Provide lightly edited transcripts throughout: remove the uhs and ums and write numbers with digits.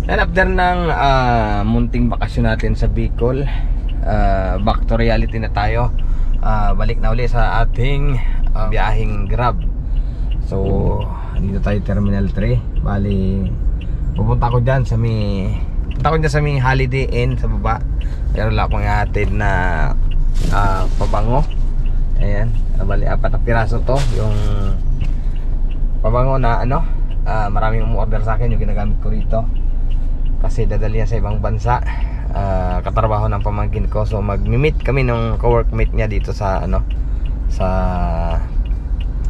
And after ng munting bakasyon natin sa Bicol, back to reality na tayo. Balik na uli sa ating biyaheng Grab. So dito tayo Terminal 3. Bali pupunta ko dyan sa may Holiday Inn sa baba. Pero wala akong ihatid na pabango. Ayan, bali 4 na piraso to. Yung pabango na maraming umu-order sa akin, yung ginagamit ko rito kasi dadali yan sa ibang bansa. Katrabaho ng pamangkin ko. So mag-meet kami ng co-workmate niya dito sa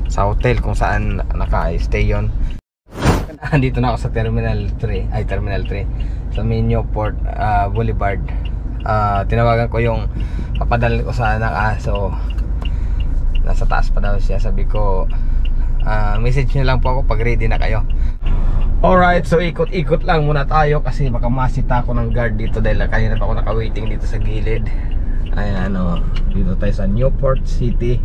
sa hotel kung saan naka-stay yon. Andito na ako sa Terminal 3 sa may Newport Boulevard. Tinawagan ko yung papadala ko sa anak. So nasa taas pa daw siya. Sabi ko message nyo lang po ako pag ready na kayo. Alright, so ikot-ikot lang muna tayo kasi baka masita ako ng guard dito dahil kanina pa ako naka-waiting dito sa gilid. Ayan, dito tayo sa Newport City.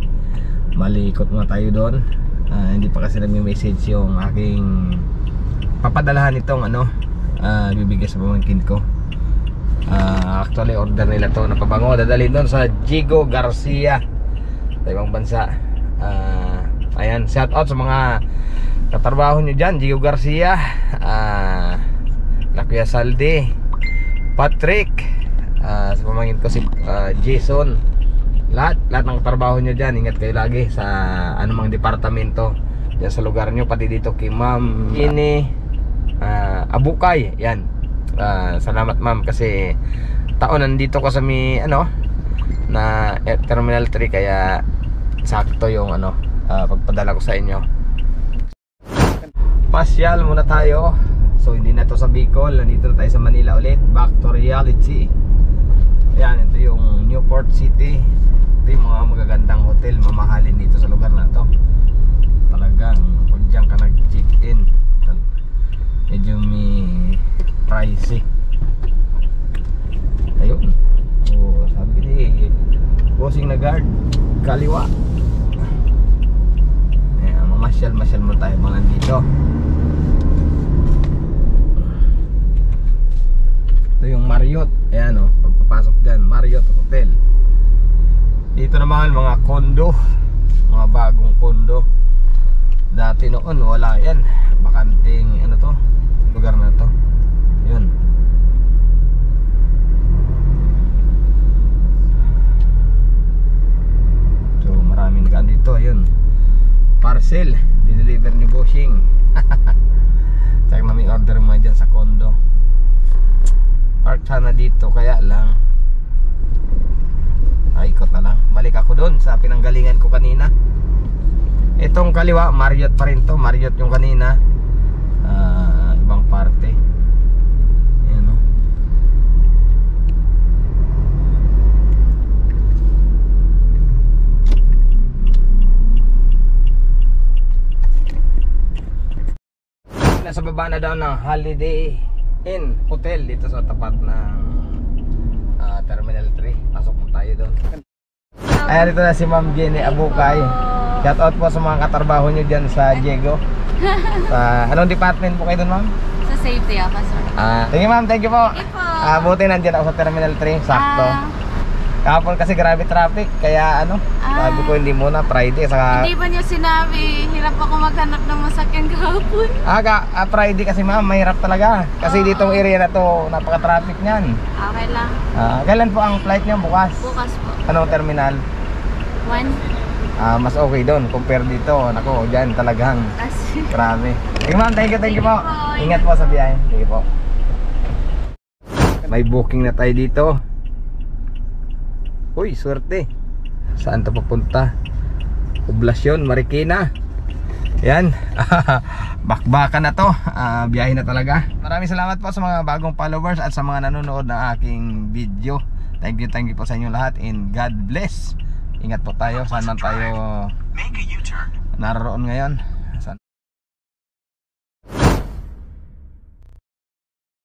Malikot muna tayo doon. Hindi pa kasi nag-message yung aking papadalahan itong bibigay sa pamangkin ko. Actually order nila to na pabango, dadalhin doon sa Jigo Garcia sa ibang bansa. Ayan, shout out sa mga katrabaho nyo dyan, Jigo Garcia, Kuya Saldi, Patrick, sa pamangkin ko si Jason. Lahat ng trabaho nyo dyan, ingat kayo lagi sa anumang departamento dyan sa lugar nyo, pati dito kay Ma'am Ini Abukay. Yan, salamat ma'am kasi taon nandito ko sa may na Terminal 3 kaya sakto yung pagpadala ko sa inyo. Pasyal muna tayo. So hindi na to sa Bicol, nandito na tayo sa Manila ulit. Back to reality. Ayan, ito yung Newport City. Ito yung mga magagandang hotel, mamahalin dito sa lugar na to. Talagang pag dyan ka nag-check-in, medyo may pricey. Ayun, sabi ni bossing na guard, kaliwa. Ayan, mamasyal mo tayo mga nandito. Ito yung Marriott. Ayan pagpapasok dyan, Marriott Hotel. Dito naman mga kondo, mga bagong kondo. Dati noon wala yan, bakanting lugar na to. Yun. So maraming kaan dito. Yun, parcel di-deliver ni Bossing. Tsaka na may order mga dyan sa kondo. Park sana dito, kaya lang ikot na lang. Balik ako doon sa pinanggalingan ko kanina. Itong kaliwa, Marriott pa rin to. Marriott yung kanina, ibang parte. Ayan nasa baba na daw ng Holiday Inn Hotel dito sa tapat ng Terminal 3. Pasok po tayo doon. Ayan, dito na si Ma'am Jenny Abukay. Shout out po sa mga katrabaho nyo dyan sa Diego. Sa anong department po kayo doon, ma'am? Sa safety officer. Thank you ma'am, thank you po. Thank you po. Buti nandyan ako sa Terminal 3, sakto. Kahapon kasi grabe traffic, kaya sabi ko hindi muna, Friday saka... Hindi ba niyo sinabi, hirap ako maghanap ng masakyan kahapon? Friday kasi ma'am, mahirap talaga. Kasi ditong area na to, napaka-traffic niyan. Okay lang. Kailan po ang flight niyo? Bukas? Bukas po. Anong terminal? 1. Mas okay doon compare dito. Nako, dyan talagang grabe. Thank you ma'am, thank you po. Ingat po sa biyahe. Sige po. May booking na tayo dito. Uy, swerte. Saan to papunta? Poblasyon, Marikina. Yan. Bakbakan na to. Biyahe na talaga. Maraming salamat po sa mga bagong followers at sa mga nanonood ng aking video. Thank you po sa inyo lahat and God bless. Ingat po tayo saan man tayo naroon ngayon.